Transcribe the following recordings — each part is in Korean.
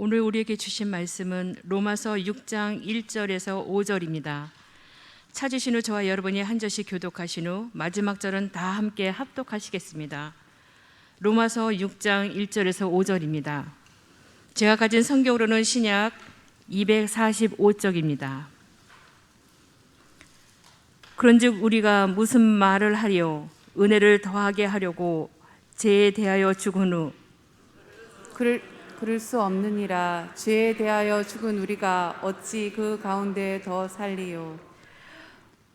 오늘 우리에게 주신 말씀은 로마서 6장 1절에서 5절입니다. 찾으신 후 저와 여러분이 한 절씩 교독하신 후 마지막 절은 다 함께 합독하시겠습니다. 로마서 6장 1절에서 5절입니다. 제가 가진 성경으로는 신약 245쪽입니다. 그런즉 우리가 무슨 말을 하리요? 은혜를 더하게 하려고 죄에 대하여 죽은 후 그럴 수 없느니라. 죄에 대하여 죽은 우리가 어찌 그 가운데 더 살리요?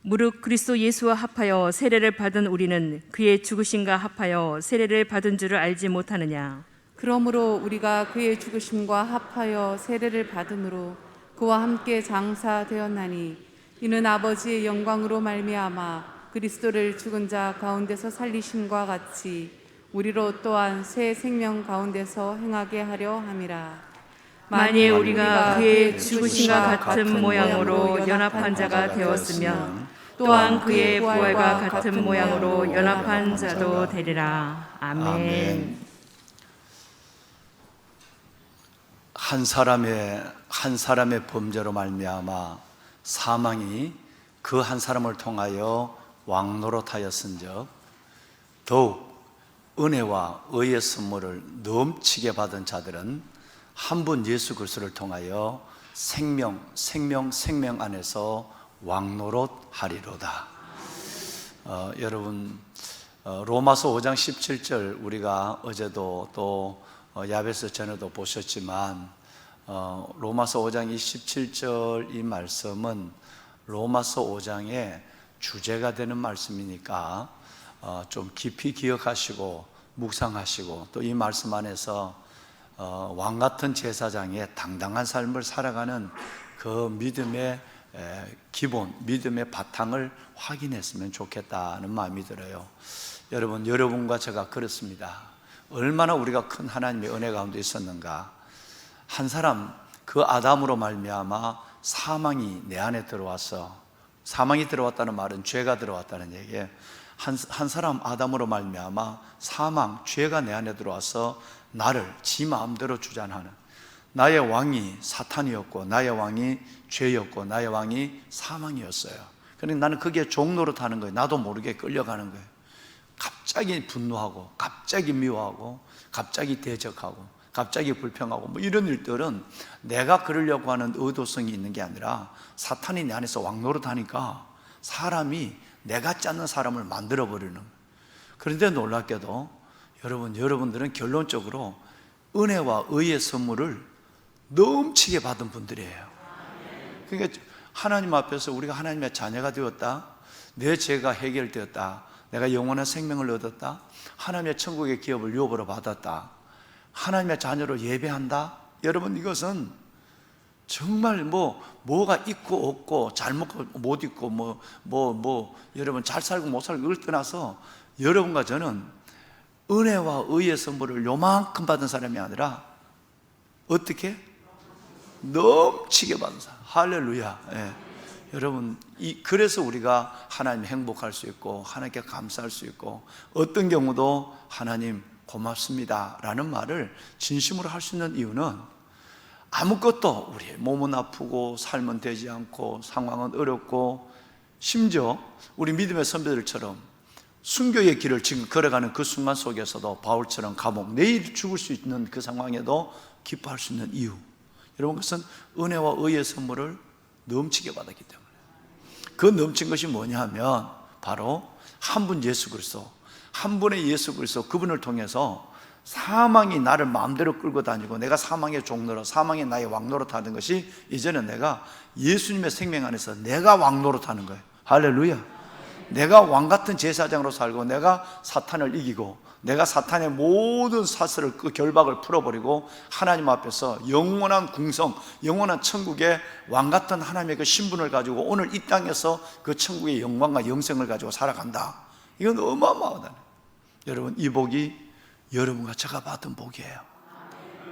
무릇 그리스도 예수와 합하여 세례를 받은 우리는 그의 죽으심과 합하여 세례를 받은 줄을 알지 못하느냐? 그러므로 우리가 그의 죽으심과 합하여 세례를 받음으로 그와 함께 장사되었나니 이는 아버지의 영광으로 말미암아 그리스도를 죽은 자 가운데서 살리심과 같이 우리로 또한 새 생명 가운데서 행하게 하려 함이라. 만일 우리가 그의 죽으심과 같은 모양으로 연합한 자가 되었으면 또한 그의 부활과 같은 모양으로 연합한 자도 되리라. 아멘. 한 사람의 범죄로 말미암아 사망이 그 한 사람을 통하여 왕노릇하였은즉 더욱 은혜와 의의 선물을 넘치게 받은 자들은 한 분 예수 그리스도를 통하여 생명 안에서 왕노릇하리로다. 여러분, 로마서 5장 17절 우리가 어제도 또 야베스 전에도 보셨지만 로마서 5장 27절 이 말씀은 로마서 5장의 주제가 되는 말씀이니까 좀 깊이 기억하시고 묵상하시고 또 이 말씀 안에서 왕 같은 제사장의 당당한 삶을 살아가는 그 믿음의 기본, 믿음의 바탕을 확인했으면 좋겠다는 마음이 들어요. 여러분과 제가 그렇습니다. 얼마나 우리가 큰 하나님의 은혜 가운데 있었는가. 한 사람, 그 아담으로 말미암아 사망이 내 안에 들어와서, 사망이 들어왔다는 말은 죄가 들어왔다는 얘기예요. 한 사람 아담으로 말미암아 사망, 죄가 내 안에 들어와서 나를 지 마음대로 주장하는, 나의 왕이 사탄이었고 나의 왕이 죄였고 나의 왕이 사망이었어요. 그러니까 나는 그게 종노릇하는 거예요. 나도 모르게 끌려가는 거예요. 갑자기 분노하고 갑자기 미워하고 갑자기 대적하고 갑자기 불평하고 뭐 이런 일들은 내가 그러려고 하는 의도성이 있는 게 아니라 사탄이 내 안에서 왕노릇하니까 사람이 내가 짰는 사람을 만들어버리는 거예요. 그런데 놀랍게도 여러분들은 결론적으로 은혜와 의의 선물을 넘치게 받은 분들이에요. 그러니까 하나님 앞에서 우리가 하나님의 자녀가 되었다, 내 죄가 해결되었다, 내가 영원한 생명을 얻었다, 하나님의 천국의 기업을 유업으로 받았다, 하나님의 자녀로 예배한다. 여러분, 이것은 정말 뭐가 있고 없고 잘 먹고 못 있고 여러분 잘 살고 못 살고 이걸 떠나서 여러분과 저는 은혜와 의의 선물을 요만큼 받은 사람이 아니라 어떻게? 넘치게 받은 사람. 할렐루야. 예. 여러분, 그래서 우리가 하나님 행복할 수 있고 하나님께 감사할 수 있고 어떤 경우도 하나님 고맙습니다 라는 말을 진심으로 할 수 있는 이유는 아무것도, 우리의 몸은 아프고 삶은 되지 않고 상황은 어렵고 심지어 우리 믿음의 선배들처럼 순교의 길을 지금 걸어가는 그 순간 속에서도 바울처럼 감옥, 내일 죽을 수 있는 그 상황에도 기뻐할 수 있는 이유, 여러분, 그것은 은혜와 의의 선물을 넘치게 받았기 때문에. 그 넘친 것이 뭐냐 하면 바로 한 분 예수 그리스도, 한 분의 예수 그리스도, 그분을 통해서 사망이 나를 마음대로 끌고 다니고 내가 사망의 종노릇, 사망이 나의 왕노릇하는 것이 이제는 내가 예수님의 생명 안에서 내가 왕노릇하는 거예요. 할렐루야. 내가 왕같은 제사장으로 살고 내가 사탄을 이기고 내가 사탄의 모든 사슬을, 그 결박을 풀어버리고 하나님 앞에서 영원한 궁성, 영원한 천국의 왕같은 하나님의 그 신분을 가지고 오늘 이 땅에서 그 천국의 영광과 영생을 가지고 살아간다. 이건 어마어마하다. 여러분, 이 복이 여러분과 제가 받은 복이에요.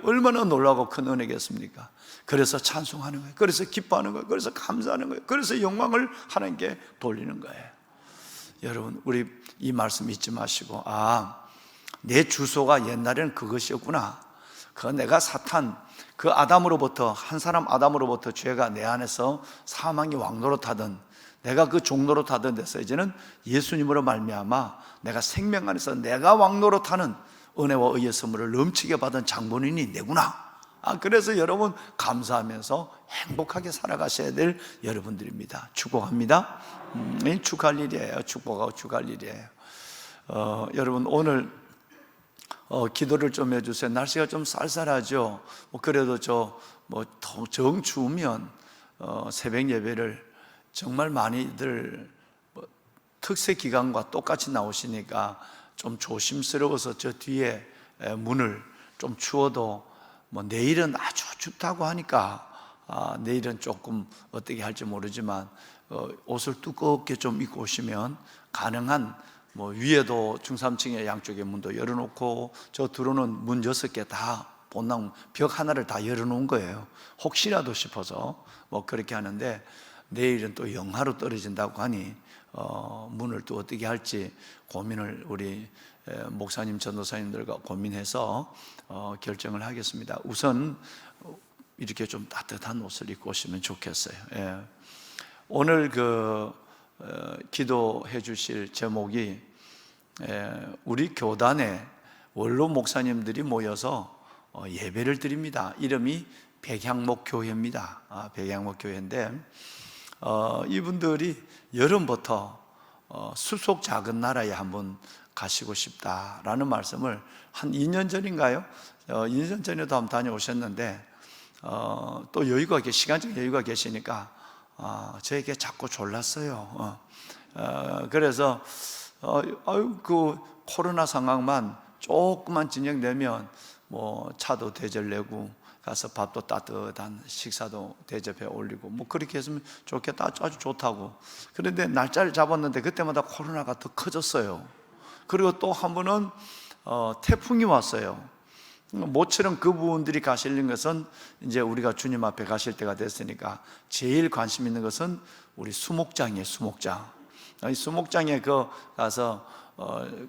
얼마나 놀라고 큰 은혜겠습니까? 그래서 찬송하는 거예요. 그래서 기뻐하는 거예요. 그래서 감사하는 거예요. 그래서 영광을 하나님께 돌리는 거예요. 여러분, 우리 이 말씀 잊지 마시고, 내 주소가 옛날에는 그것이었구나. 그 내가 사탄, 그 아담으로부터, 한 사람 아담으로부터 죄가 내 안에서 사망이 왕노릇하던, 내가 그 종노릇하던 데서 이제는 예수님으로 말미암아 내가 생명 안에서 내가 왕노릇하는 은혜와 의의 선물을 넘치게 받은 장본인이 내구나. 그래서 여러분 감사하면서 행복하게 살아가셔야 될 여러분들입니다. 축복합니다. 축하할 일이에요. 축복하고 축하할 일이에요. 여러분 오늘 기도를 좀 해주세요. 날씨가 좀 쌀쌀하죠. 그래도 정 추우면 새벽 예배를 정말 많이들 특세 기간과 똑같이 나오시니까 좀 조심스러워서 저 뒤에 문을 좀 추워도 내일은 아주 춥다고 하니까 내일은 조금 어떻게 할지 모르지만 옷을 두껍게 좀 입고 오시면 가능한 위에도 중삼층의 양쪽에 문도 열어놓고 저 들어오는 문 6개 다 본당 벽 하나를 다 열어놓은 거예요. 혹시라도 싶어서 그렇게 하는데 내일은 또 영하로 떨어진다고 하니 문을 또 어떻게 할지 고민을 우리 목사님 전도사님들과 고민해서 결정을 하겠습니다. 우선 이렇게 좀 따뜻한 옷을 입고 오시면 좋겠어요. 오늘 기도해 주실 제목이 우리 교단에 원로 목사님들이 모여서 예배를 드립니다. 이름이 백향목 교회입니다. 백향목 교회인데 이분들이 여름부터 숲속 작은 나라에 한번 가시고 싶다라는 말씀을 한 2년 전인가요? 2년 전에도 한번 다녀오셨는데 또 시간적 여유가 계시니까 저에게 자꾸 졸랐어요. 그래서 그 코로나 상황만 조금만 진정되면 차도 대절내고 가서 밥도 따뜻한 식사도 대접해 올리고 그렇게 했으면 좋겠다. 아주 좋다고. 그런데 날짜를 잡았는데 그때마다 코로나가 더 커졌어요. 그리고 또 한 번은 태풍이 왔어요. 모처럼 그분들이 가시는 것은 이제 우리가 주님 앞에 가실 때가 됐으니까 제일 관심 있는 것은 우리 수목장이에요. 수목장. 이 수목장에 가서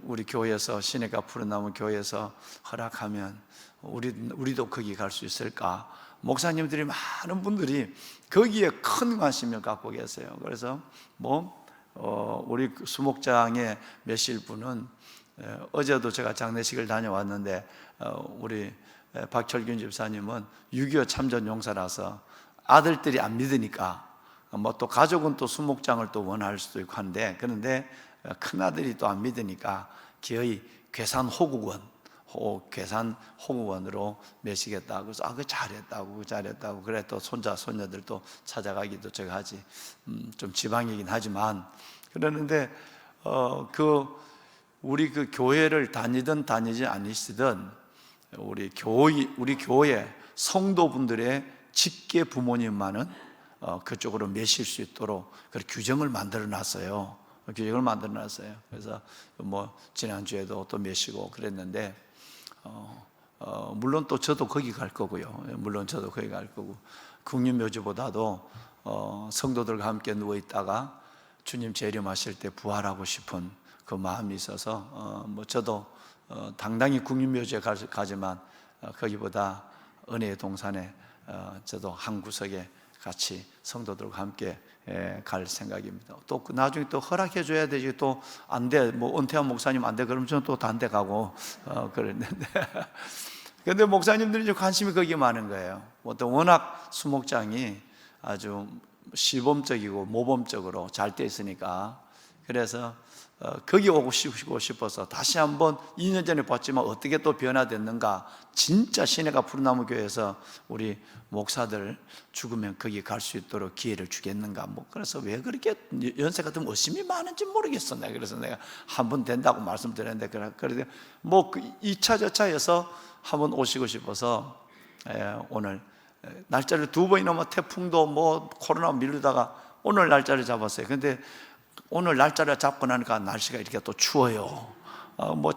우리 교회에서 시내가 푸른나무 교회에서 허락하면 우리도 거기 갈 수 있을까? 목사님들이 많은 분들이 거기에 큰 관심을 갖고 계세요. 그래서 우리 수목장에 몇실 분은 어제도 제가 장례식을 다녀왔는데 우리 박철균 집사님은 6.25 참전 용사라서 아들들이 안 믿으니까 또 가족은 또 수목장을 또 원할 수도 있고 한데 그런데 큰아들이 또 안 믿으니까 기어이 괴산 호국원으로 매시겠다고 그래서 그 잘했다고 그래 또 손자 손녀들 또 찾아가기도 제가 하지 좀 지방이긴 하지만 그러는데 우리 그 교회를 다니든 다니지 아니시든 우리 교회 성도분들의 직계 부모님만은 그쪽으로 매실 수 있도록 그런 규정을 만들어 놨어요. 그래서 지난주에도 또 매시고 그랬는데 물론 또 저도 거기 갈 거고요. 국립묘지보다도 성도들과 함께 누워 있다가 주님 재림하실 때 부활하고 싶은 그 마음이 있어서 저도 당당히 국립묘지에 가지만 거기보다 은혜의 동산에 저도 한 구석에 같이 성도들과 함께 갈 생각입니다. 또 나중에 또 허락해 줘야 되지 또 안 돼 은퇴한 목사님 안 돼 그러면 저는 또 단대 가고 그랬는데 근데 목사님들이 좀 관심이 거기에 많은 거예요. 또 워낙 수목장이 아주 시범적이고 모범적으로 잘 돼 있으니까 그래서 거기 오고 싶어서 다시 한번 2년 전에 봤지만 어떻게 또 변화됐는가. 진짜 시내가 푸른나무 교회에서 우리 목사들 죽으면 거기 갈 수 있도록 기회를 주겠는가. 그래서 왜 그렇게 연세가 좀 의심이 많은지 모르겠어. 그래서 내가 한번 된다고 말씀드렸는데 그래도 2차 저차에서 한번 오시고 싶어서 오늘 날짜를 2번이나 태풍도 코로나 미루다가 오늘 날짜를 잡았어요. 근데 오늘 날짜를 잡고 나니까 날씨가 이렇게 또 추워요.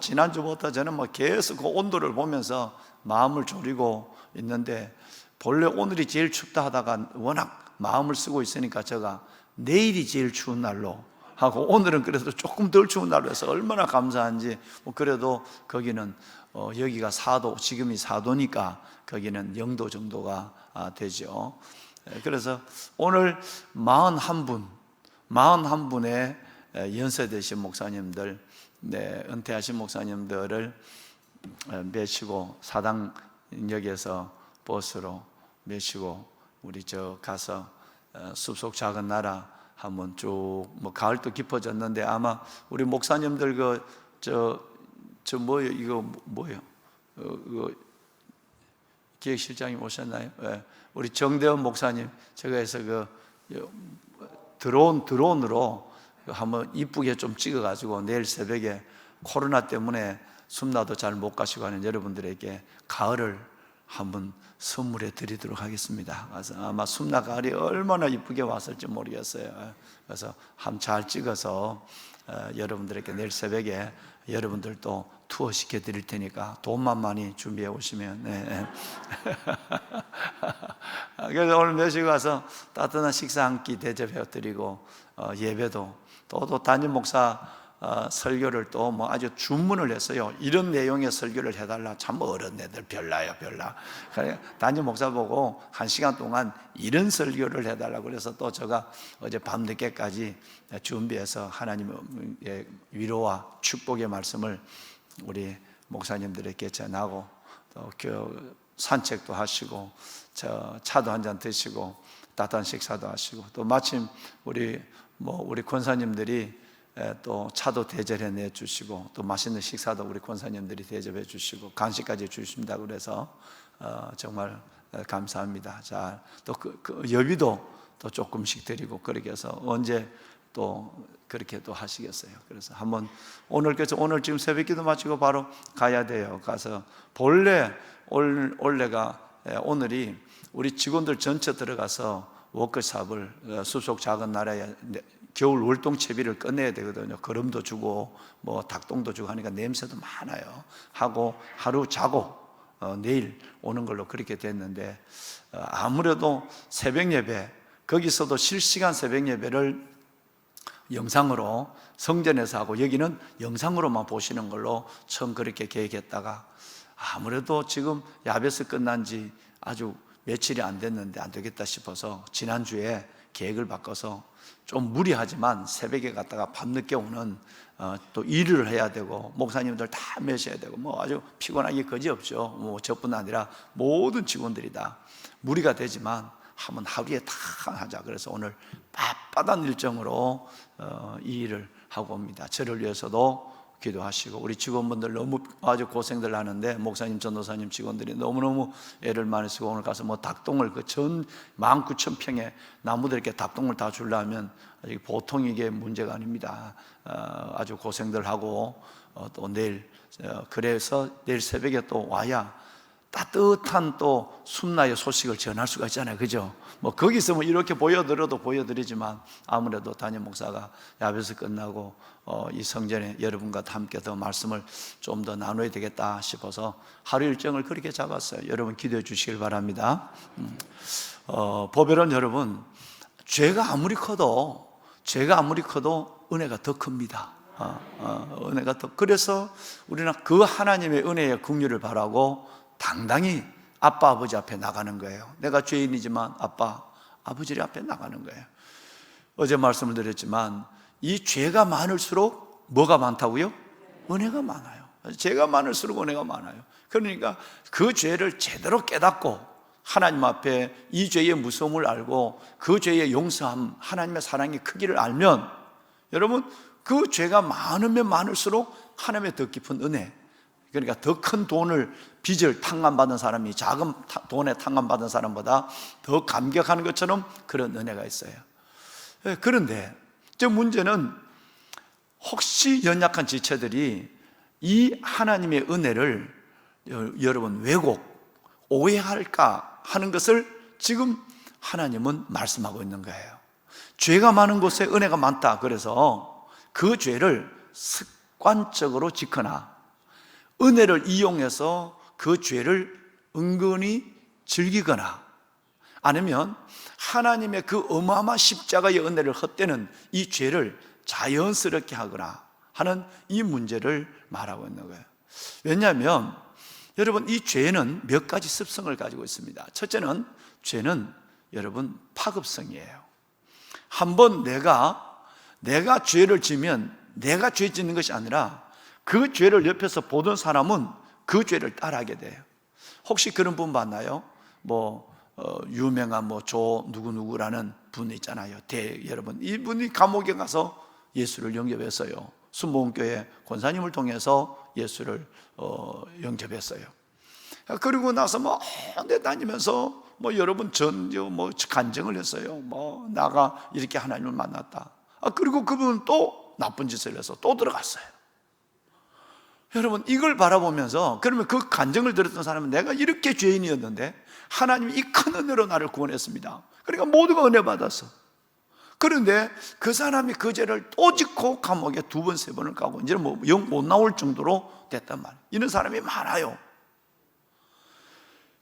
지난주부터 저는 계속 그 온도를 보면서 마음을 졸이고 있는데 본래 오늘이 제일 춥다 하다가 워낙 마음을 쓰고 있으니까 제가 내일이 제일 추운 날로 하고 오늘은 그래도 조금 덜 추운 날로 해서 얼마나 감사한지. 그래도 거기는 여기가 4도, 지금이 4도니까 거기는 0도 정도가 되죠. 그래서 오늘 41분의 연세되신 목사님들, 은퇴하신 목사님들을 메시고 사당역에서 버스로 메시고 우리 저 가서 숲속 작은 나라 한번 쭉, 뭐 가을도 깊어졌는데 아마 우리 목사님들 뭐예요? 이거 뭐예요? 기획실장님 오셨나요? 네. 우리 정대원 목사님, 제가 해서 드론으로 한번 이쁘게 좀 찍어가지고 내일 새벽에 코로나 때문에 숨나도 잘 못 가시고 하는 여러분들에게 가을을 한번 선물해 드리도록 하겠습니다. 그래서 아마 숨나 가을이 얼마나 이쁘게 왔을지 모르겠어요. 그래서 한번 잘 찍어서 여러분들에게 내일 새벽에 여러분들도 투어 시켜 드릴 테니까 돈만 많이 준비해 오시면. 네. 그래서 오늘 몇 시 가서 따뜻한 식사 한 끼 대접해 드리고 예배도 또 담임 목사 설교를 또 뭐 아주 주문을 했어요. 이런 내용의 설교를 해달라. 참 어른 애들 별나요, 별나. 그래 담임 목사 보고 1시간 동안 이런 설교를 해달라고 그래서 또 제가 어제 밤늦게까지 준비해서 하나님의 위로와 축복의 말씀을 우리 목사님들에게 전하고 또 산책도 하시고 차도 한잔 드시고 따뜻한 식사도 하시고 또 마침 우리 권사님들이 또 차도 대접해 내 주시고 또 맛있는 식사도 우리 권사님들이 대접해 주시고 간식까지 주십니다. 그래서 정말 감사합니다. 자, 또 그 여비도 또 조금씩 드리고 그렇게 해서 언제 또 그렇게 또 하시겠어요. 그래서 한번 오늘 지금 새벽기도 마치고 바로 가야 돼요. 가서 원래가 오늘이 우리 직원들 전체 들어가서 워크숍을 숲속 작은 나라에 겨울 월동 채비를 끝내야 되거든요. 거름도 주고 뭐 닭똥도 주고 하니까 냄새도 많아요. 하고 하루 자고 내일 오는 걸로 그렇게 됐는데 아무래도 새벽 예배 거기서도 실시간 새벽 예배를 영상으로 성전에서 하고 여기는 영상으로만 보시는 걸로 처음 그렇게 계획했다가 아무래도 지금 야베스 끝난 지 아주 며칠이 안 됐는데 안 되겠다 싶어서 지난주에 계획을 바꿔서 좀 무리하지만 새벽에 갔다가 밤늦게 오는 또 일을 해야 되고 목사님들 다 메셔야 되고 뭐 아주 피곤하기 거지없죠. 뭐 저뿐 아니라 모든 직원들이 다 무리가 되지만 한번 하루에 다 하자. 그래서 오늘 바빠단 일정으로 이 일을 하고 옵니다. 저를 위해서도 기도하시고 우리 직원분들 너무 아주 고생들 하는데 목사님, 전도사님 직원들이 너무너무 애를 많이 쓰고 오늘 가서 뭐 닭똥을 그 전 19,000평의 나무들에게 닭똥을 다 주려면 보통 이게 문제가 아닙니다. 아주 고생들 하고 또 내일 그래서 내일 새벽에 또 와야 따뜻한 또 숨나의 소식을 전할 수가 있잖아요. 그죠? 뭐 거기서 뭐 이렇게 보여드려도 보여드리지만 아무래도 담임 목사가 야베스 끝나고 이 성전에 여러분과 함께 더 말씀을 좀 더 나눠야 되겠다 싶어서 하루 일정을 그렇게 잡았어요. 여러분 기도해 주시길 바랍니다. 보배로운 여러분, 죄가 아무리 커도 은혜가 더 큽니다. 은혜가 더 그래서 우리는 그 하나님의 은혜의 긍휼을 바라고 당당히 아빠 아버지 앞에 나가는 거예요. 내가 죄인이지만 아빠 아버지 앞에 나가는 거예요. 어제 말씀을 드렸지만 이 죄가 많을수록 뭐가 많다고요? 은혜가 많아요. 죄가 많을수록 은혜가 많아요. 그러니까 그 죄를 제대로 깨닫고 하나님 앞에 이 죄의 무서움을 알고 그 죄의 용서함, 하나님의 사랑의 크기를 알면 여러분 그 죄가 많으면 많을수록 하나님의 더 깊은 은혜, 그러니까 더 큰 빚을 탕감받은 사람이 작은 돈에 탕감받은 사람보다 더 감격하는 것처럼 그런 은혜가 있어요. 그런데 저 문제는 혹시 연약한 지체들이 이 하나님의 은혜를 여러분 왜곡, 오해할까 하는 것을 지금 하나님은 말씀하고 있는 거예요. 죄가 많은 곳에 은혜가 많다. 그래서 그 죄를 습관적으로 짓거나 은혜를 이용해서 그 죄를 은근히 즐기거나 아니면 하나님의 그 어마어마한 십자가의 은혜를 헛되는 이 죄를 자연스럽게 하거나 하는 이 문제를 말하고 있는 거예요. 왜냐하면 여러분, 이 죄는 몇 가지 습성을 가지고 있습니다. 첫째는, 죄는 여러분 파급성이에요. 한번 내가 죄를 지면 내가 죄 짓는 것이 아니라 그 죄를 옆에서 보던 사람은 그 죄를 따라하게 돼요. 혹시 그런 분 봤나요? 유명한 조 누구누구라는 분 있잖아요. 여러분, 이분이 감옥에 가서 예수를 영접했어요. 순복음교회 권사님을 통해서 예수를 영접했어요. 그리고 나서 한데 다니면서 여러분 간증을 했어요. 나가 이렇게 하나님을 만났다. 그리고 그분은 또 나쁜 짓을 해서 또 들어갔어요. 여러분, 이걸 바라보면서, 그러면 그 간증을 들었던 사람은 내가 이렇게 죄인이었는데 하나님이 이 큰 은혜로 나를 구원했습니다. 그러니까 모두가 은혜 받았어. 그런데 그 사람이 그 죄를 또 짓고 감옥에 2번, 3번을 가고 이제는 영 못 나올 정도로 됐단 말이에요. 이런 사람이 많아요.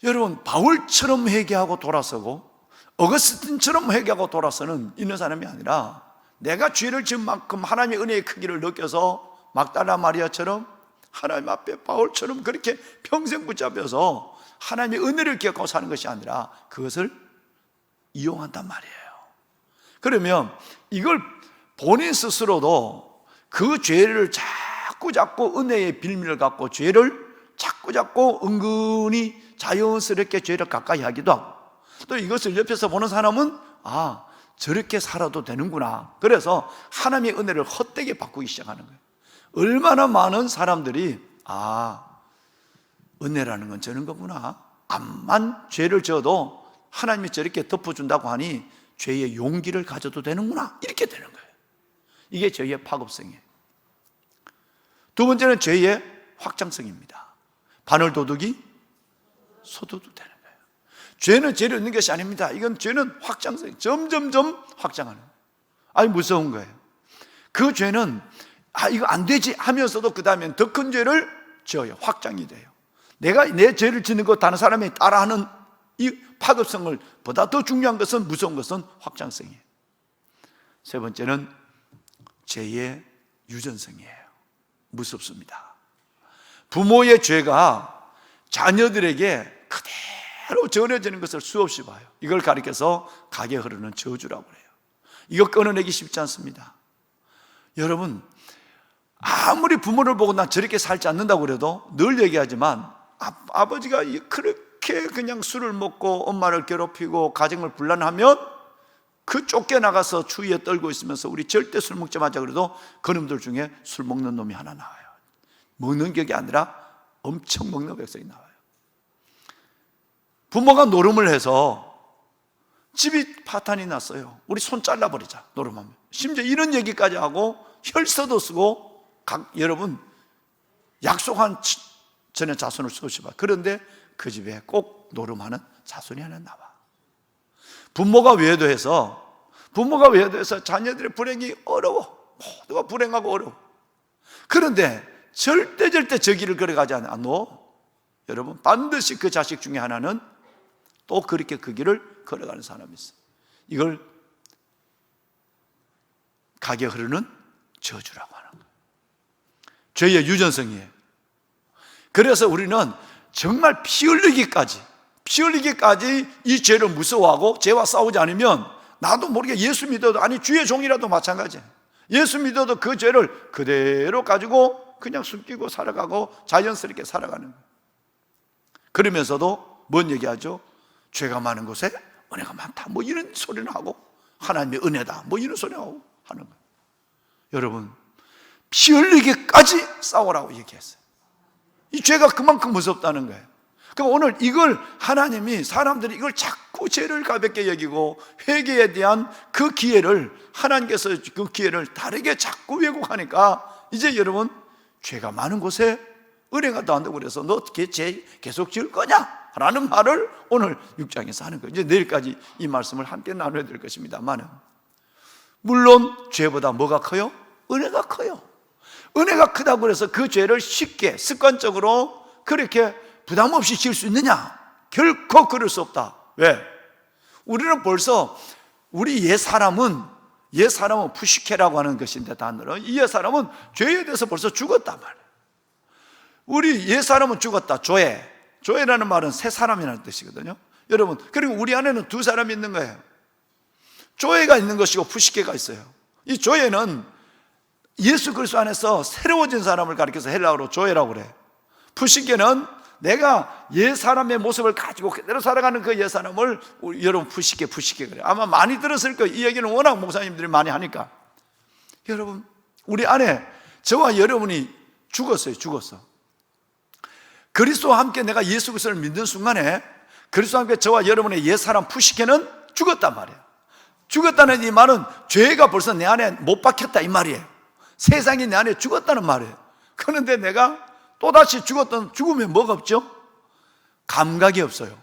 여러분, 바울처럼 회개하고 돌아서고 어거스틴처럼 회개하고 돌아서는 있는 사람이 아니라, 내가 죄를 지은 만큼 하나님의 은혜의 크기를 느껴서 막달라 마리아처럼 하나님 앞에 바울처럼 그렇게 평생 붙잡혀서 하나님의 은혜를 기억하고 사는 것이 아니라 그것을 이용한단 말이에요. 그러면 이걸 본인 스스로도 그 죄를 자꾸 은혜의 빌미를 갖고 죄를 자꾸 은근히 자연스럽게 죄를 가까이 하기도 하고, 또 이것을 옆에서 보는 사람은 저렇게 살아도 되는구나. 그래서 하나님의 은혜를 헛되게 바꾸기 시작하는 거예요. 얼마나 많은 사람들이 은혜라는 건 저런 거구나, 암만 죄를 지어도 하나님이 저렇게 덮어준다고 하니 죄의 용기를 가져도 되는구나, 이렇게 되는 거예요. 이게 죄의 파급성이에요. 두 번째는 죄의 확장성입니다. 바늘도둑이 소도둑 되는 거예요. 죄는 죄를 얻는 것이 아닙니다. 이건 죄는 확장성, 점점점 확장하는 거예요. 무서운 거예요. 그 죄는 이거 안 되지 하면서도 그 다음엔 더 큰 죄를 지어요. 확장이 돼요. 내가 내 죄를 짓는 것 다른 사람이 따라하는 이 파급성을 보다 더 중요한 것은, 무서운 것은 확장성이에요. 세 번째는 죄의 유전성이에요. 무섭습니다. 부모의 죄가 자녀들에게 그대로 전해지는 것을 수없이 봐요. 이걸 가리켜서 각에 흐르는 저주라고 해요. 이거 끊어내기 쉽지 않습니다. 여러분, 아무리 부모를 보고 난 저렇게 살지 않는다고 그래도 늘 얘기하지만, 아버지가 그렇게 그냥 술을 먹고 엄마를 괴롭히고 가정을 분란하면 그 쫓겨나가서 추위에 떨고 있으면서 우리 절대 술 먹지 마자 그래도 그놈들 중에 술 먹는 놈이 하나 나와요. 먹는 격이 아니라 엄청 먹는 백성이 나와요. 부모가 노름을 해서 집이 파탄이 났어요. 우리 손 잘라버리자, 노름하면. 심지어 이런 얘기까지 하고 혈서도 쓰고 여러분 약속한 전에 자손을 수없이 봐. 그런데 그 집에 꼭 노름하는 자손이 하나 나와. 부모가 외도해서 자녀들의 불행이 어려워. 모두가 불행하고 어려워. 그런데 절대 저 길을 걸어가지 않아. 여러분, 반드시 그 자식 중에 하나는 또 그렇게 그 길을 걸어가는 사람이 있어. 이걸 각에 흐르는 저주라고 하는 거예요. 죄의 유전성이에요. 그래서 우리는 정말 피 흘리기까지 이 죄를 무서워하고 죄와 싸우지 않으면, 나도 모르게 예수 믿어도, 주의 종이라도 마찬가지예요. 예수 믿어도 그 죄를 그대로 가지고 그냥 숨기고 살아가고 자연스럽게 살아가는 거예요. 그러면서도 뭔 얘기하죠? 죄가 많은 곳에 은혜가 많다, 이런 소리는 하고, 하나님의 은혜다, 이런 소리 하고 하는 거예요. 여러분, 피 흘리기까지 싸우라고 얘기했어요. 이 죄가 그만큼 무섭다는 거예요. 그럼 오늘 이걸 하나님이, 사람들이 이걸 자꾸 죄를 가볍게 여기고 회개에 대한 그 기회를, 하나님께서 그 기회를 다르게 자꾸 왜곡하니까 이제 여러분, 죄가 많은 곳에 은혜가 더한다고 그래서 너 죄 계속 지을 거냐? 라는 말을 오늘 6장에서 하는 거예요. 이제 내일까지 이 말씀을 함께 나눠야 될 것입니다만, 물론 죄보다 뭐가 커요? 은혜가 커요. 은혜가 크다고 해서 그 죄를 쉽게 습관적으로 그렇게 부담 없이 지을 수 있느냐? 결코 그럴 수 없다. 왜? 우리는 벌써 우리 옛사람은 푸시케라고 하는 것인데, 단어로 이 옛사람은 죄에 대해서 벌써 죽었단 말이에요. 우리 옛사람은 죽었다. 죄. 조회라는 말은 새 사람이라는 뜻이거든요. 여러분, 그리고 우리 안에는 두 사람이 있는 거예요. 조회가 있는 것이고 푸시케가 있어요. 이 조회는 예수 그리스도 안에서 새로워진 사람을 가리켜서 헬라어로 조회라고 그래. 푸시케는 내가 옛 사람의 모습을 가지고 그대로 살아가는 그 옛 사람을 여러분 푸시케 그래. 아마 많이 들었을 거예요. 이 얘기는 워낙 목사님들이 많이 하니까. 여러분, 우리 안에 저와 여러분이 죽었어. 그리스도와 함께 내가 예수 그리스도를 믿는 순간에 그리스도와 함께 저와 여러분의 옛 사람 푸시케는 죽었단 말이에요. 죽었다는 이 말은 죄가 벌써 내 안에 못 박혔다 이 말이에요. 세상이 내 안에 죽었다는 말이에요. 그런데 내가 또다시 죽으면 뭐가 없죠? 감각이 없어요.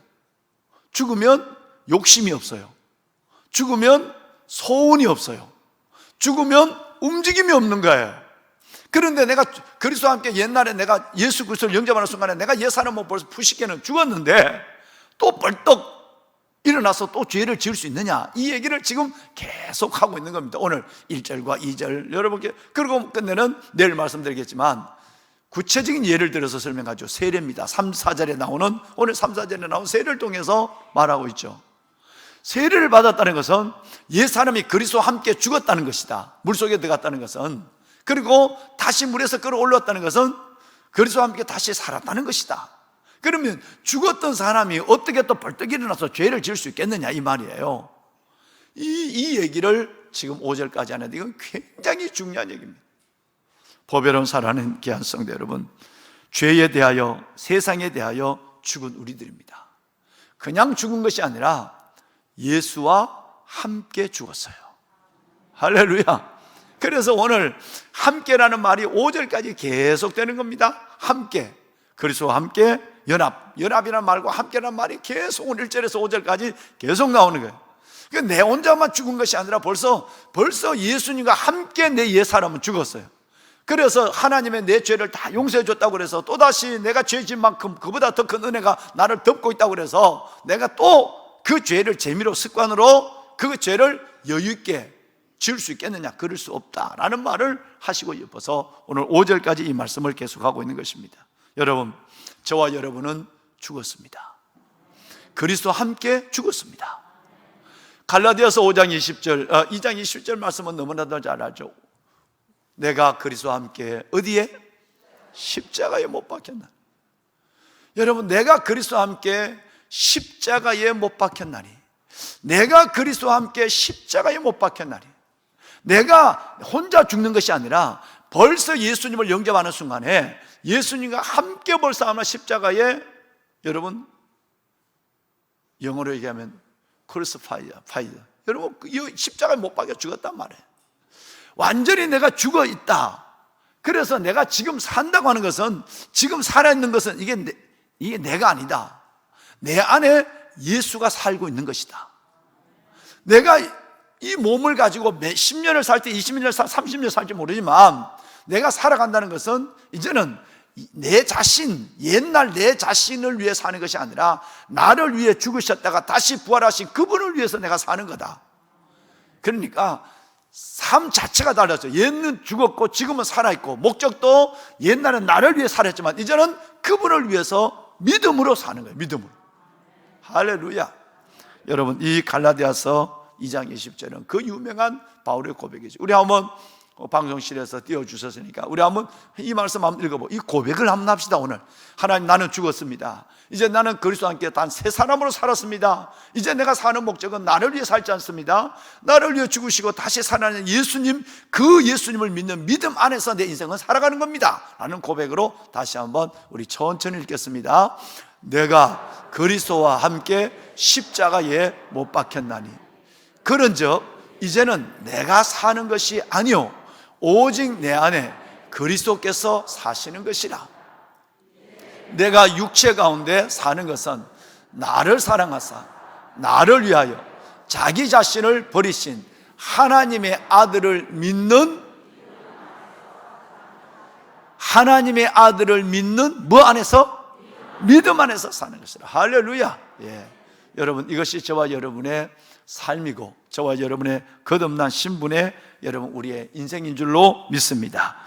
죽으면 욕심이 없어요. 죽으면 소원이 없어요. 죽으면 움직임이 없는 거예요. 그런데 내가 그리스도와 함께 옛날에 내가 예수 그리스도를 영접하는 순간에 내가 옛 사람은 벌써 푸시케는 죽었는데 또 벌떡 일어나서 또 죄를 지을 수 있느냐, 이 얘기를 지금 계속 하고 있는 겁니다. 오늘 1절과 2절 여러분께, 그리고 끝내는 내일 말씀드리겠지만 구체적인 예를 들어서 설명하죠. 세례입니다. 3, 4절에 나오는, 오늘 3, 4절에 나온 세례를 통해서 말하고 있죠. 세례를 받았다는 것은 옛 사람이 그리스도와 함께 죽었다는 것이다. 물속에 들어갔다는 것은, 그리고 다시 물에서 끌어올랐다는 것은 그리스도와 함께 다시 살았다는 것이다. 그러면 죽었던 사람이 어떻게 또 벌떡 일어나서 죄를 지을 수 있겠느냐 이 말이에요. 이 얘기를 지금 5절까지 하는데 이건 굉장히 중요한 얘기입니다. 보배로운 살아가는 귀한 성도 여러분, 죄에 대하여, 세상에 대하여 죽은 우리들입니다. 그냥 죽은 것이 아니라 예수와 함께 죽었어요. 할렐루야. 그래서 오늘 함께라는 말이 5절까지 계속 되는 겁니다. 함께, 그리스도와 함께 연합이라는 말과 함께라는 말이 계속 오늘 1절에서 5절까지 계속 나오는 거예요. 그러니까 내 혼자만 죽은 것이 아니라 벌써 예수님과 함께 내 옛사람은 죽었어요. 그래서 하나님의 내 죄를 다 용서해 줬다고 그래서 또다시 내가 죄진 만큼 그보다 더 큰 은혜가 나를 덮고 있다고 그래서 내가 또 그 죄를 재미로, 습관으로 그 죄를 여유 있게 지을 수 있겠느냐? 그럴 수 없다라는 말을 하시고 싶어서 오늘 5절까지 이 말씀을 계속하고 있는 것입니다. 여러분, 저와 여러분은 죽었습니다. 그리스도와 함께 죽었습니다. 갈라디아서 2장 20절 말씀은 너무나도 잘 알죠. 내가 그리스도와 함께 어디에? 십자가에 못 박혔나. 여러분, 내가 그리스도와 함께 십자가에 못 박혔나니, 내가 그리스도와 함께 십자가에 못 박혔나니, 내가 혼자 죽는 것이 아니라 벌써 예수님을 영접하는 순간에 예수님과 함께 벌써 아마 십자가에, 여러분 영어로 얘기하면 크루시파이드, 여러분 십자가에 못 박혀 죽었단 말이에요. 완전히 내가 죽어 있다. 그래서 내가 지금 산다고 하는 것은, 지금 살아있는 것은 이게 내가 아니다. 내 안에 예수가 살고 있는 것이다. 내가 이 몸을 가지고 10년을 살 때, 20년 살, 30년 살지 모르지만 내가 살아간다는 것은 이제는 내 자신, 옛날 내 자신을 위해 사는 것이 아니라 나를 위해 죽으셨다가 다시 부활하신 그분을 위해서 내가 사는 거다. 그러니까 삶 자체가 달라져. 옛날은 죽었고 지금은 살아있고, 목적도 옛날은 나를 위해 살았지만 이제는 그분을 위해서 믿음으로 사는 거예요. 믿음으로. 할렐루야. 여러분, 이 갈라디아서 2장 20절은 그 유명한 바울의 고백이죠. 우리 한번 방송실에서 띄워주셨으니까 우리 한번 이 말씀 한번 읽어보고 이 고백을 한번 합시다. 오늘 하나님, 나는 죽었습니다. 이제 나는 그리스도와 함께 단 새 사람으로 살았습니다. 이제 내가 사는 목적은 나를 위해 살지 않습니다. 나를 위해 죽으시고 다시 살아나는 예수님, 그 예수님을 믿는 믿음 안에서 내 인생은 살아가는 겁니다 라는 고백으로 다시 한번 우리 천천히 읽겠습니다. 내가 그리스도와 함께 십자가에 못 박혔나니 그런즉 이제는 내가 사는 것이 아니요 오직 내 안에 그리스도께서 사시는 것이라. 내가 육체 가운데 사는 것은 나를 사랑하사 나를 위하여 자기 자신을 버리신 하나님의 아들을 믿는, 하나님의 아들을 믿는 뭐 안에서? 믿음 안에서 사는 것이라. 할렐루야. 예. 여러분, 이것이 저와 여러분의 삶이고 저와 여러분의 거듭난 신분의 여러분 우리의 인생인 줄로 믿습니다.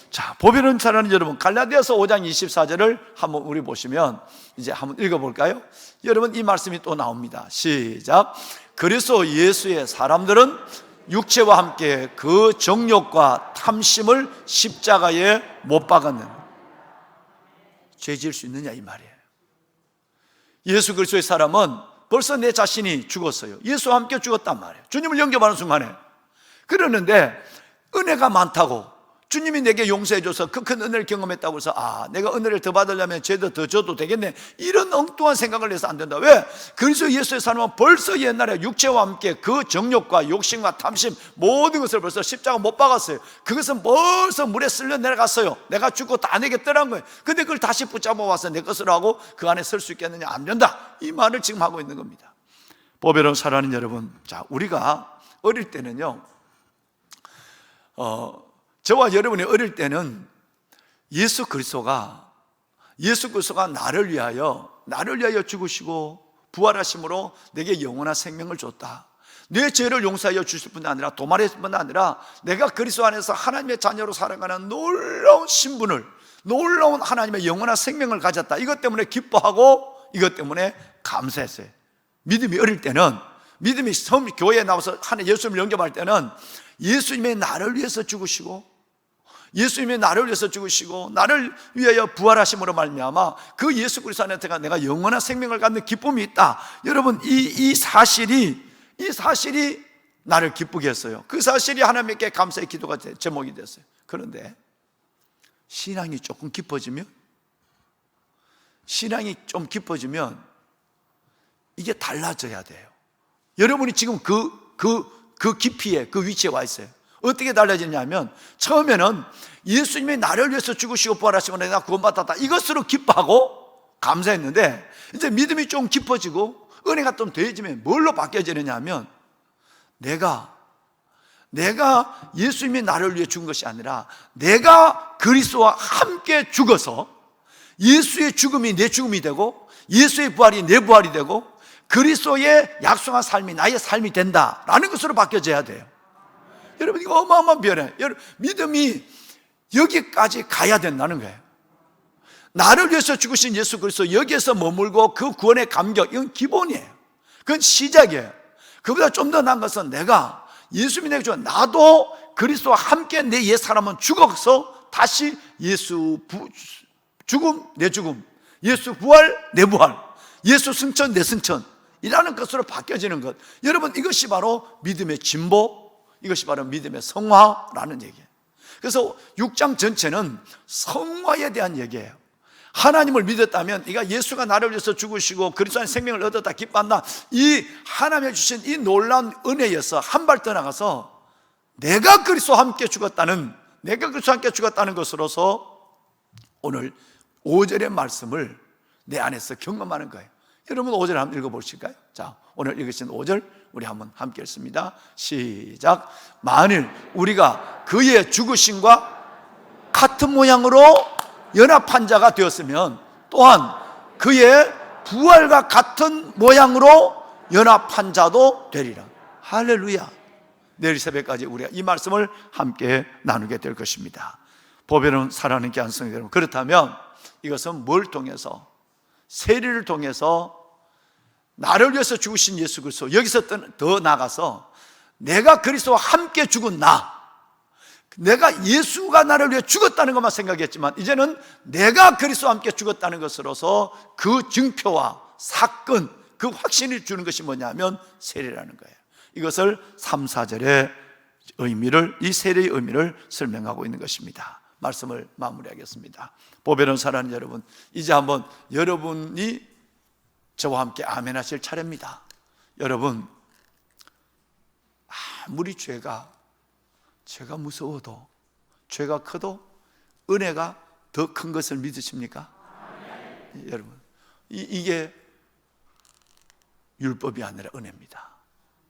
자, 보배로운 사랑하는 여러분, 갈라디아서 5장 24절을 한번 우리 보시면 이제 한번 읽어볼까요? 여러분, 이 말씀이 또 나옵니다. 시작. 그리스도 예수의 사람들은 육체와 함께 그 정욕과 탐심을 십자가에 못 박았는, 죄 지을 수 있느냐 이 말이에요. 예수 그리스도의 사람은 벌써 내 자신이 죽었어요. 예수와 함께 죽었단 말이에요. 주님을 영접하는 순간에. 그러는데 은혜가 많다고, 주님이 내게 용서해줘서 그 큰 은혜를 경험했다고 해서 내가 은혜를 더 받으려면 죄도 더 져도 되겠네, 이런 엉뚱한 생각을 해서 안 된다. 왜? 그리스도 예수의 사람은 벌써 옛날에 육체와 함께 그 정욕과 욕심과 탐심 모든 것을 벌써 십자가 못 박았어요. 그것은 벌써 물에 쓸려 내려갔어요. 내가 죽고 다 내게 떠난 거예요. 근데 그걸 다시 붙잡아 와서 내 것으로 하고 그 안에 설 수 있겠느냐? 안 된다. 이 말을 지금 하고 있는 겁니다. 보배로운 사랑하는 여러분, 자, 우리가 어릴 때는요, 저와 여러분이 어릴 때는 예수 그리스도가 나를 위하여 죽으시고 부활하심으로 내게 영원한 생명을 줬다. 내 죄를 용서하여 주실 뿐 아니라 도말했을 뿐 아니라 내가 그리스도 안에서 하나님의 자녀로 살아가는 놀라운 신분을, 놀라운 하나님의 영원한 생명을 가졌다. 이것 때문에 기뻐하고 이것 때문에 감사했어요. 믿음이 어릴 때는, 믿음이 처음 교회에 나와서 예수님을 영접할 때는 예수님이 나를 위해서 죽으시고 나를 위하여 부활하심으로 말미암아 그 예수 그리스도 안에가 내가 영원한 생명을 갖는 기쁨이 있다. 여러분, 이 사실이 나를 기쁘게 했어요. 그 사실이 하나님께 감사의 기도가 제목이 됐어요. 그런데 신앙이 좀 깊어지면 이게 달라져야 돼요. 여러분이 지금 그 깊이에, 그 위치에 와 있어요. 어떻게 달라지냐면, 처음에는 예수님이 나를 위해서 죽으시고 부활하시고 내가 구원받았다, 이것으로 기뻐하고 감사했는데, 이제 믿음이 좀 깊어지고 은혜가 좀 더해지면 뭘로 바뀌어지느냐 하면, 내가 예수님이 나를 위해 죽은 것이 아니라 내가 그리스도와 함께 죽어서 예수의 죽음이 내 죽음이 되고 예수의 부활이 내 부활이 되고 그리스도의 약속한 삶이 나의 삶이 된다라는 것으로 바뀌어져야 돼요. 여러분, 이거 어마어마한 변화예요. 여러분, 믿음이 여기까지 가야 된다는 거예요. 나를 위해서 죽으신 예수 그리스도, 여기에서 머물고 그 구원의 감격, 이건 기본이에요. 그건 시작이에요. 그보다 좀 더 나은 것은 내가 예수님이 내게 준, 나도 그리스도와 함께 내 옛 사람은 죽어서 다시 예수 죽음 내 죽음, 예수 부활 내 부활, 예수 승천 내 승천, 이라는 것으로 바뀌어지는 것. 여러분, 이것이 바로 믿음의 진보, 이것이 바로 믿음의 성화라는 얘기예요. 그래서 6장 전체는 성화에 대한 얘기예요. 하나님을 믿었다면, 네가 예수가 나를 위해서 죽으시고 그리스도 안에 생명을 얻었다, 기뻐한다, 이 하나님이 주신 이 놀라운 은혜여서 한 발 더 나가서 내가 그리스도와 함께 죽었다는 것으로서 오늘 5절의 말씀을 내 안에서 경험하는 거예요. 여러분, 5절 한번 읽어보실까요? 자, 오늘 읽으신 5절 우리 한번 함께 읽습니다. 시작. 만일 우리가 그의 죽으심과 같은 모양으로 연합한 자가 되었으면 또한 그의 부활과 같은 모양으로 연합한 자도 되리라. 할렐루야. 내일 새벽까지 우리가 이 말씀을 함께 나누게 될 것입니다. 보배로운 사랑하는 귀한 성도 여러분, 그렇다면 이것은 뭘 통해서, 세례를 통해서 나를 위해서 죽으신 예수 그리스도, 여기서 더 나가서 내가 그리스도와 함께 죽은 내가 예수가 나를 위해 죽었다는 것만 생각했지만 이제는 내가 그리스도와 함께 죽었다는 것으로서 그 증표와 사건, 그 확신을 주는 것이 뭐냐면 세례라는 거예요. 이것을 3, 4절의 의미를, 이 세례의 의미를 설명하고 있는 것입니다. 말씀을 마무리하겠습니다. 보배로운 사랑하는 여러분, 이제 한번 여러분이 저와 함께 아멘 하실 차례입니다. 여러분, 아무리 죄가 무서워도, 죄가 커도 은혜가 더 큰 것을 믿으십니까? 여러분, 이게 율법이 아니라 은혜입니다.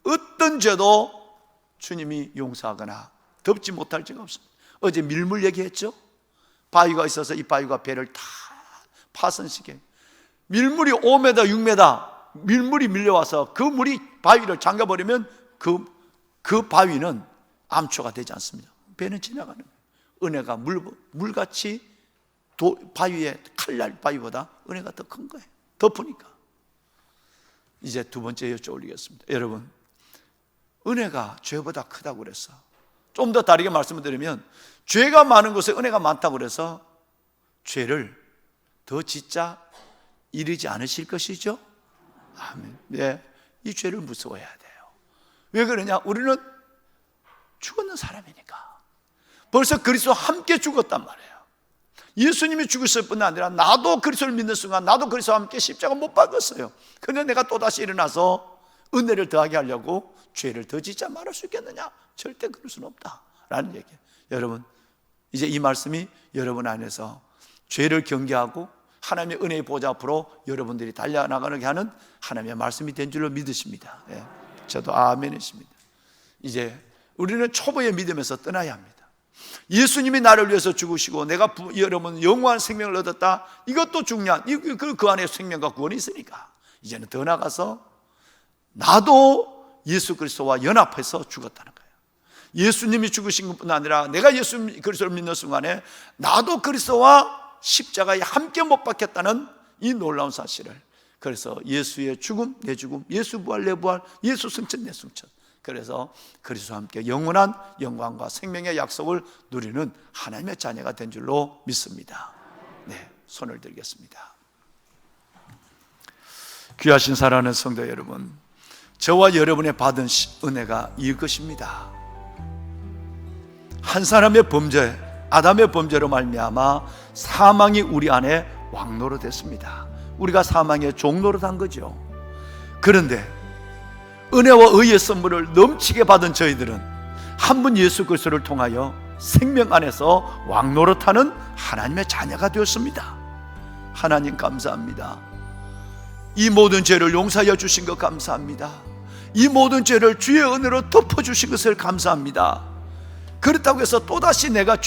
어떤 죄도 주님이 용서하거나 덮지 못할 죄가 없습니다. 어제 밀물 얘기했죠? 바위가 있어서 이 바위가 배를 다 파손시켜요. 밀물이 5m, 6m 밀물이 밀려와서 그 물이 바위를 잠가버리면 그 바위는 암초가 되지 않습니다. 배는 지나가는 거예요. 은혜가 물같이 바위에 칼날 바위보다 은혜가 더 큰 거예요. 덮으니까. 이제 두 번째 여쭤 올리겠습니다. 여러분, 은혜가 죄보다 크다고 그래서, 좀 더 다르게 말씀을 드리면, 죄가 많은 곳에 은혜가 많다고 그래서 죄를 더 짓자 이르지 않으실 것이죠? 아멘. 네, 이 죄를 무서워해야 돼요. 왜 그러냐? 우리는 죽었는 사람이니까. 벌써 그리스도와 함께 죽었단 말이에요. 예수님이 죽으실 뿐 아니라 나도 그리스도를 믿는 순간 나도 그리스도와 함께 십자가 못 박았어요. 그런데 내가 또다시 일어나서 은혜를 더하게 하려고 죄를 더 짓자 말할 수 있겠느냐? 절대 그럴 수는 없다라는 얘기예요. 여러분, 이제 이 말씀이 여러분 안에서 죄를 경계하고 하나님의 은혜의 보좌 앞으로 여러분들이 달려나가게 하는 하나님의 말씀이 된 줄로 믿으십니다. 예, 저도 아멘이십니다. 이제 우리는 초보의 믿음에서 떠나야 합니다. 예수님이 나를 위해서 죽으시고 내가 여러분 영원한 생명을 얻었다, 이것도 중요한, 그 안에 생명과 구원이 있으니까 이제는 더 나가서 나도 예수 그리스도와 연합해서 죽었다는 거예요. 예수님이 죽으신 것뿐 아니라 내가 예수 그리스도를 믿는 순간에 나도 그리스도와 십자가에 함께 못 박혔다는 이 놀라운 사실을, 그래서 예수의 죽음 내 죽음, 예수 부활 내 부활, 예수 승천 내 승천, 그래서 그리스도와 함께 영원한 영광과 생명의 약속을 누리는 하나님의 자녀가 된 줄로 믿습니다. 네, 손을 들겠습니다. 귀하신 사랑하는 성도 여러분, 저와 여러분의 받은 은혜가 이것입니다. 한 사람의 범죄, 아담의 범죄로 말미암아 사망이 우리 안에 왕노로 됐습니다. 우리가 사망의 종노로 단 거죠. 그런데 은혜와 의의 선물을 넘치게 받은 저희들은 한 분 예수 그리스도를 통하여 생명 안에서 왕노릇하는 하나님의 자녀가 되었습니다. 하나님 감사합니다. 이 모든 죄를 용서하여 주신 것 감사합니다. 이 모든 죄를 주의 은혜로 덮어주신 것을 감사합니다. 그렇다고 해서 또다시 내가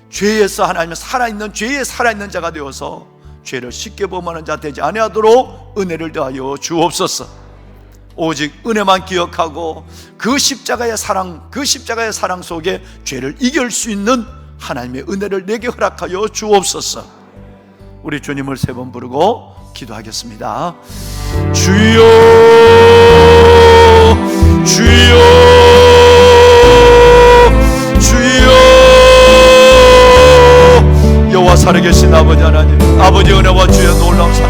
죄에서 하나님의 살아있는 죄에 살아있는 자가 되어서 죄를 쉽게 범하는 자 되지 아니하도록 은혜를 더하여 주옵소서. 오직 은혜만 기억하고 그 십자가의 사랑 속에 죄를 이길 수 있는 하나님의 은혜를 내게 허락하여 주옵소서. 우리 주님을 세 번 부르고 기도하겠습니다. 주여, 주여, 주여. 여호와 살아계신 아버지 하나님, 아버지 은혜와 주의 놀라운 사랑